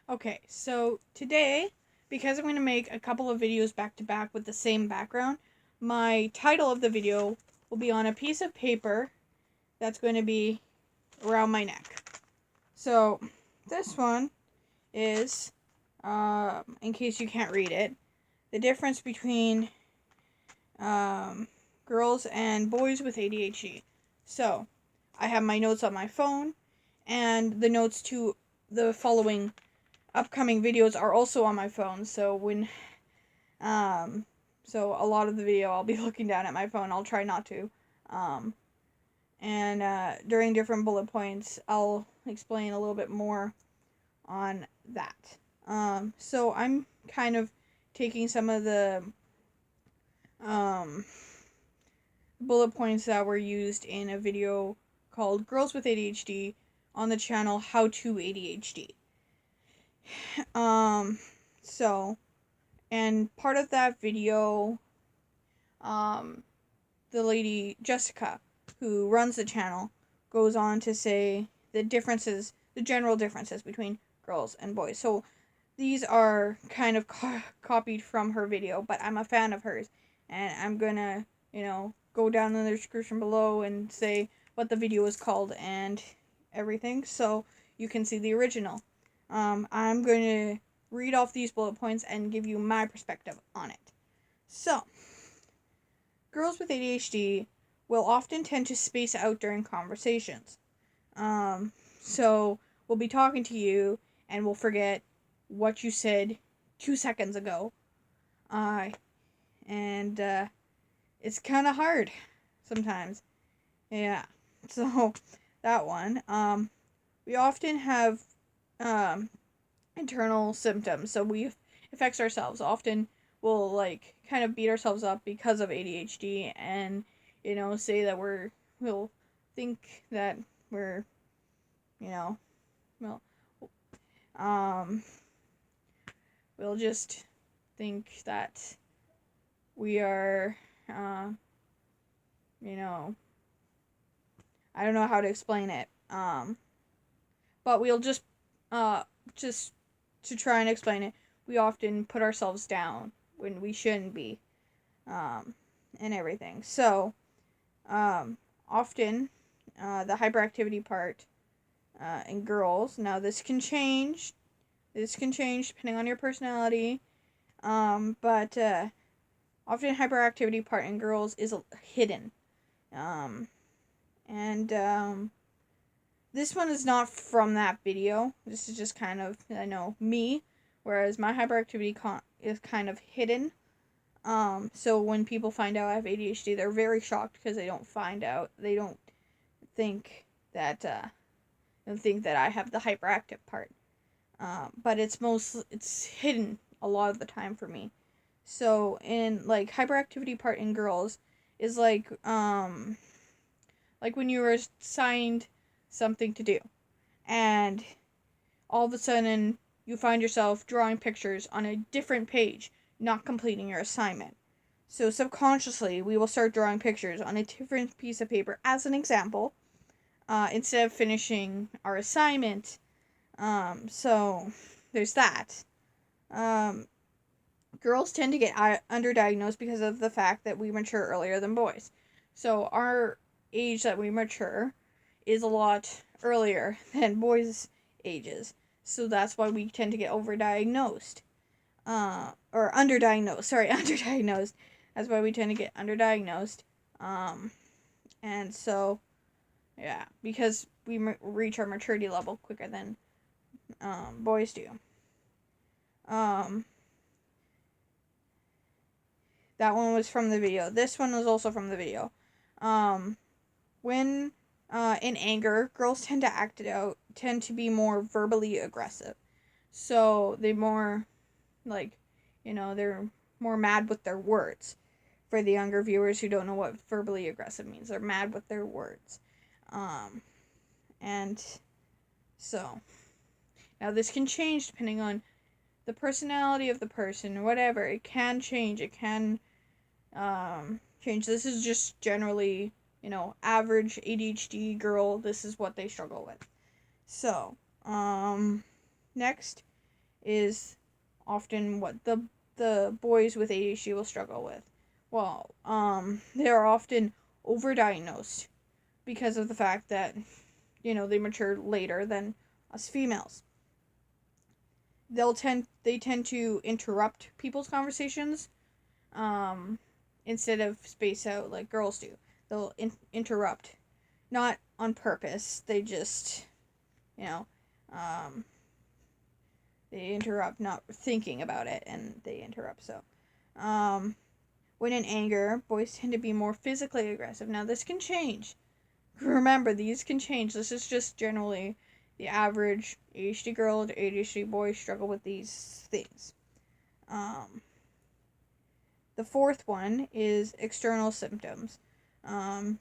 Okay, so today, because I'm going to make a couple of videos back to back with the same background, my title of the video will be on a piece of paper that's going to be around my neck. So, this one is, in case you can't read it, the difference between girls and boys with ADHD. So, I have my notes on my phone, and the notes to the following upcoming videos are also on my phone. So so a lot of the video I'll be looking down at my phone. I'll try not to. Um, and during different bullet points, I'll explain a little bit more on that. So I'm kind of taking some of the um, bullet points that were used in a video called Girls with ADHD on the channel How to ADHD. Um, so, and part of that video, the lady Jessica, who runs the channel, goes on to say the differences, the general differences between girls and boys. So these are kind of copied from her video, but I'm a fan of hers, and I'm gonna, go down in the description below and say what the video is called and everything, so you can see the original. I'm going to read off these bullet points and give you my perspective on it. So, girls with ADHD will often tend to space out during conversations. So we'll be talking to you and we'll forget what you said 2 seconds ago. And it's kind of hard sometimes. Yeah. So that one. We often have internal symptoms. So we affects ourselves. Often we'll kind of beat ourselves up because of ADHD and say that we'll think that we're well um we'll just think that we are you know I don't know how to explain it. But we'll just to try and explain it, we often put ourselves down when we shouldn't be, and everything. So, often, the hyperactivity part in girls. Now, this can change. This can change depending on your personality. But often hyperactivity part in girls is hidden. And this one is not from that video. This is just kind of, me. Whereas my hyperactivity is kind of hidden. So when people find out I have ADHD, they're very shocked because they don't find out. They don't think that, I have the hyperactive part. But it's hidden a lot of the time for me. So in hyperactivity part in girls is like when you were assigned something to do, and all of a sudden you find yourself drawing pictures on a different page, not completing your assignment. So subconsciously, we will start drawing pictures on a different piece of paper as an example, instead of finishing our assignment. So there's that. Girls tend to get underdiagnosed because of the fact that we mature earlier than boys. So our age that we mature is a lot earlier than boys' ages. So that's why we tend to get overdiagnosed. Or underdiagnosed. Sorry, underdiagnosed. That's why we tend to get underdiagnosed. And so, yeah, because we reach our maturity level quicker than boys do. That one was from the video. This one was also from the video. When in anger, girls tend to be more verbally aggressive. So they're more they're more mad with their words. For the younger viewers who don't know what verbally aggressive means, they're mad with their words. And so now this can change depending on the personality of the person or whatever. It can change. It can change. This is just generally, average ADHD girl. This is what they struggle with. So, next is often what the boys with ADHD will struggle with. Well, they're often overdiagnosed because of the fact that, they mature later than us females. They tend to interrupt people's conversations, instead of space out like girls do. They'll interrupt, not on purpose. They just, they interrupt, not thinking about it, and they interrupt. So, when in anger, boys tend to be more physically aggressive. Now, this can change. Remember, these can change. This is just generally the average ADHD girl or ADHD boy struggle with these things. The fourth one is external symptoms. And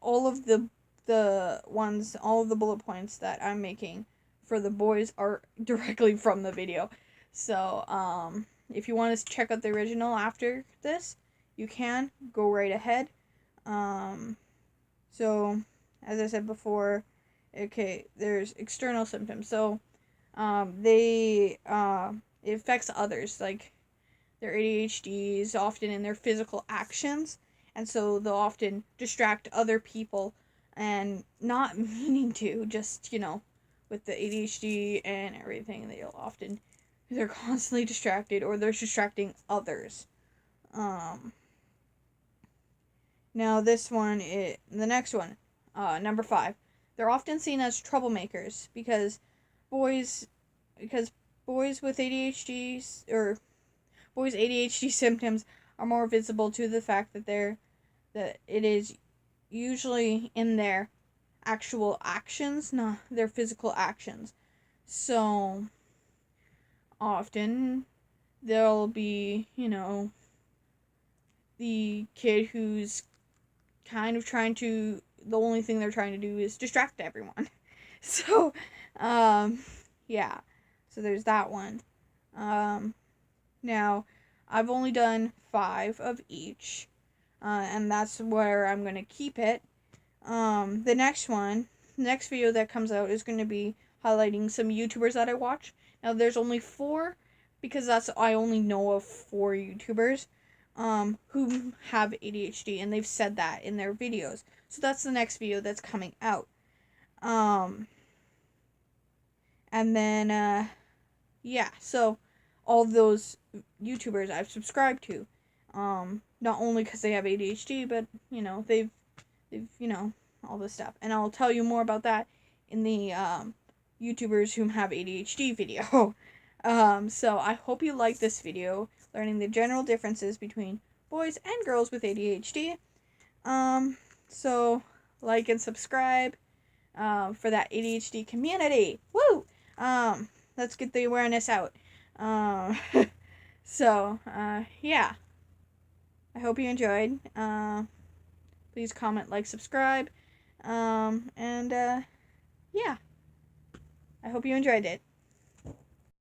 all of the bullet points that I'm making for the boys are directly from the video. So, if you want to check out the original after this, you can go right ahead. So, as I said before, okay, there's external symptoms. So, it affects others, like their ADHD is often in their physical actions, and so they'll often distract other people, and not meaning to, just, with the ADHD and everything, they're constantly distracted, or they're distracting others. Now the next one, number 5, they're often seen as troublemakers because boys with ADHD or boys' ADHD symptoms are more visible to the fact that it is usually in their actual actions, not their physical actions. So often there'll be, the kid who's kind of the only thing they're trying to do is distract everyone. So, yeah. So there's that one. Now, I've only done 5 of each, and that's where I'm going to keep it. The next video that comes out is going to be highlighting some YouTubers that I watch. Now, there's only 4, because I only know of 4 YouTubers, who have ADHD, and they've said that in their videos. So that's the next video that's coming out. And then, yeah, so all those YouTubers I've subscribed to, not only because they have ADHD, but, they've, all this stuff. And I'll tell you more about that in the, YouTubers who have ADHD video. So I hope you like this video, learning the general differences between boys and girls with ADHD. So like and subscribe, for that ADHD community. Woo! Let's get the awareness out. So, yeah. I hope you enjoyed. Please comment, like, subscribe. And, yeah. I hope you enjoyed it.